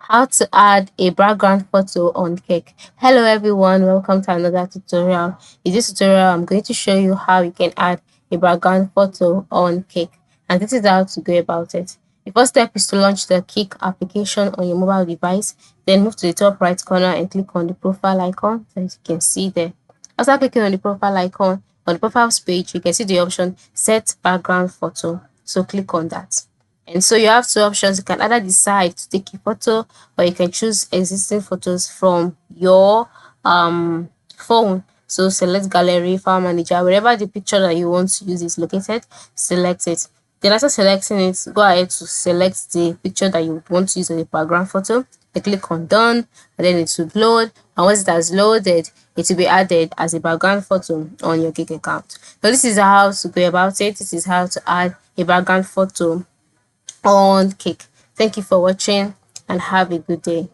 How to add a background photo on cake. Hello everyone, welcome to another tutorial. In this tutorial I'm going to show you how you can add a background photo on cake, and this is how to go about it. The first step is to launch the cake application on your mobile device. Then move to the top right corner and click on the profile icon, as you can see there. After clicking on the profile icon, on the profiles page you can see the option set background photo, so click on that. And so you have two options. You can either decide to take a photo, or you can choose existing photos from your phone. So select gallery, file manager, wherever the picture that you want to use is located, select it. Then after selecting it, go ahead to select the picture that you want to use as a background photo. You click on done, and then it will load. And once it has loaded, it will be added as a background photo on your Gig account. So this is how to go about it. This is how to add a background photo on cake. Thank you for watching and have a good day.